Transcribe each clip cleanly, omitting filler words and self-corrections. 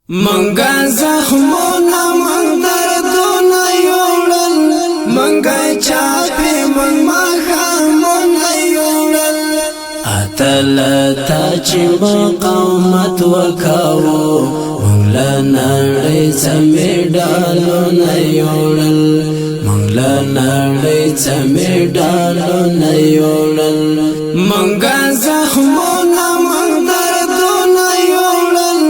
منګا زخمونه من دردونه یوړل منګا چاپی من مخامونه یوړل اتل تا چې مقاومت وکاو منګلا نړۍ سمې ډالونه یوړل منګلا نړۍ سمې ډالونه یوړل منګا زخمونه من دردونه یوړل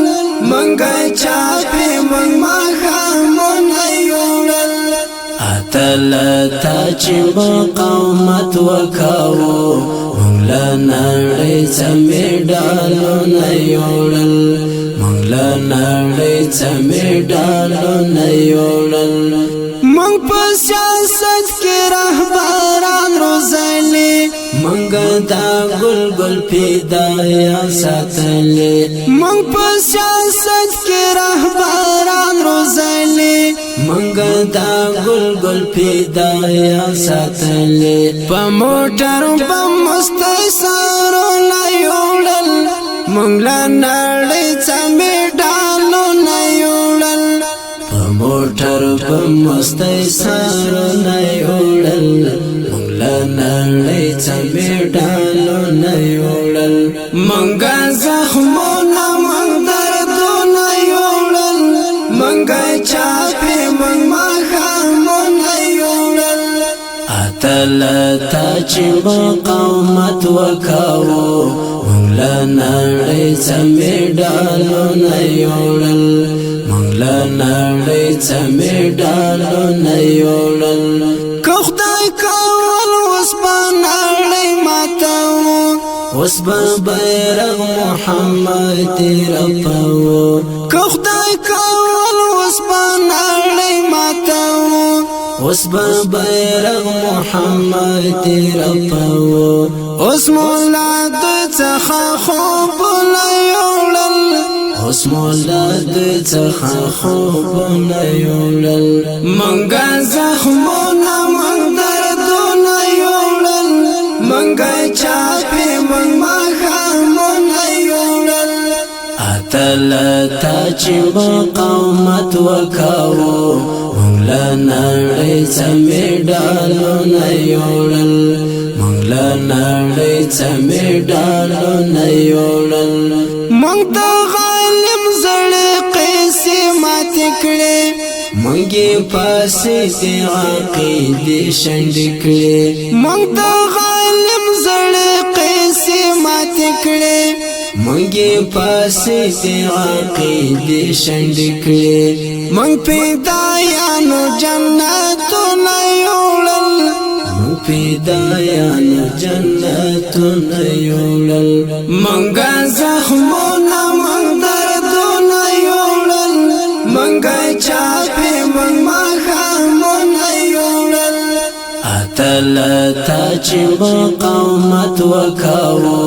منګا چاپی من مخامونه یوړل اتل تا چې مقاومت وکاو منګلا نړۍ سمې ډالونه یوړل منګلا نړۍ سمې ډالونه یوړل منګ په سیاست کې رهبران روزلي منګ دا ګل پیدایا ساتلې منګ په سیاست کې رهبران روزلي منګ دا ګل پیدایا ساتلې په موټر په مستی سرونه یوړل منګلا نړۍ سمې ډالونه یوړل په موټر په مستی سرونه یوړل منګلا نړۍ سمې ډالونه یوړل منګا زخمونه من دردونه یوړل منګا چاپی من مخامونه یوړل اتل تا چې مقاومت وکاو منګلا نړۍ سمې ډالونه یوړل منګلا نړۍ سمې ډالونه یوړل که خدای کول اوس به نړۍ ماتوو اوس به بیرغ محمد رپوو که خدای کول اوس به نړۍ ماتوو اوس به بیرغ محمد رپوو اوس مولا د څخه خوبونه یوړل اوس مولا د څخه خوبونه یوړل منګا زخمونه من دردونه یوړل منګا چاپی من مخامونه یوړل اتل تا چې مقاومت وکاو منګلا نړۍ سمې ډالونه یوړل منګلا نړۍ سمې ډالونه یوړل منګ ته غالم زړې قیسې ماتې کړې منګې پاسې د عقیدې شنډې کړې منګ ته غالم زړې قیسې ماتې کړې منګې پاسې د عقیدې شنډې کړې منګ پیدایانو جنتونه یوړل منګ پیدایانو جنتونه یوړل منګا زخمونه من دردونه یوړل منګا چاپی من مخامونه یوړل اتل تا چې مقاومت وکاو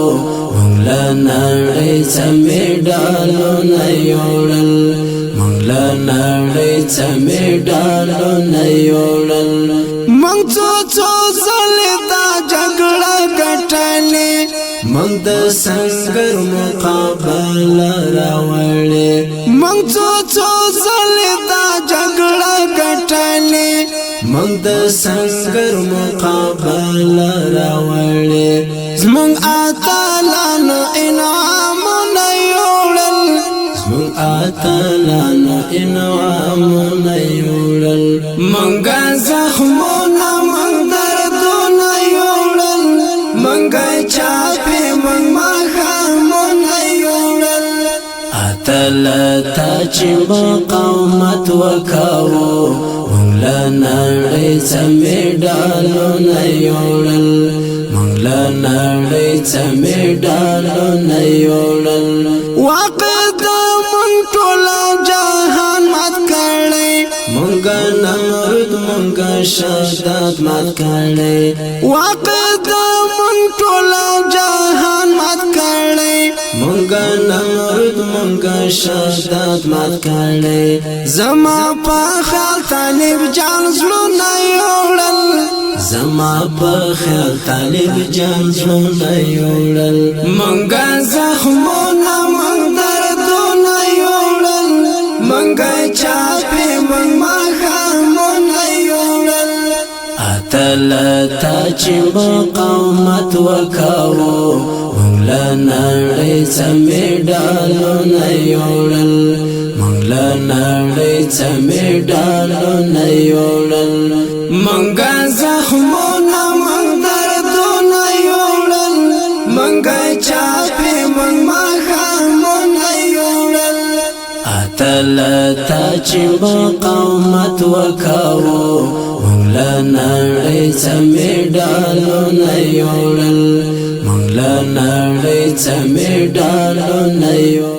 منګلا نړۍ سمې ډالونه یوړل منګلا نړۍ سمې ډالونه یوړل منګ څو ځلې دا جګړه ګټلې منګ د سنگر مقابله راوړې منګ څو ځلې دا جګړه ګټلې منګ د سنگر مقابله راوړې زمونږ اتلانو انعامونه یوړل زمونږ اتلانو انعامونه یوړل منګا زخمونه من دردونه یوړل منګا چاپی من مخامونه یوړل اتل تا چې مقاومت وکاو منګلا نړۍ سمې ډالونه یوړل منګلا نړۍ سمې ډالونه یوړل واقع من ټوله جهان مات کړی منګا نمرود منګا شداد مات کړی واقع من ټوله جهان مات کړی منګا نمرود منګا شداد مات کړی زما په خیال طالب جان زړونه یوړل زما په خیال طالب جان زړونه یوړل منګا زخمونه من دردونه یوړل منګه چاپی من مخامونه یوړل اتلتا چې مقاومت وکاو مونږ له نړۍ څخه میډالونه یوړل مونږ له نړۍ څخه میډالونه یوړل منګه زخمونه مونږ دردونه یوړل منګه چاپی من مخامونه یوړل اتلتا چې مقاومت وکاو مونږ له نړۍ څخه میډالونه یوړل مونږ له نړۍ څخه میډالونه یوړل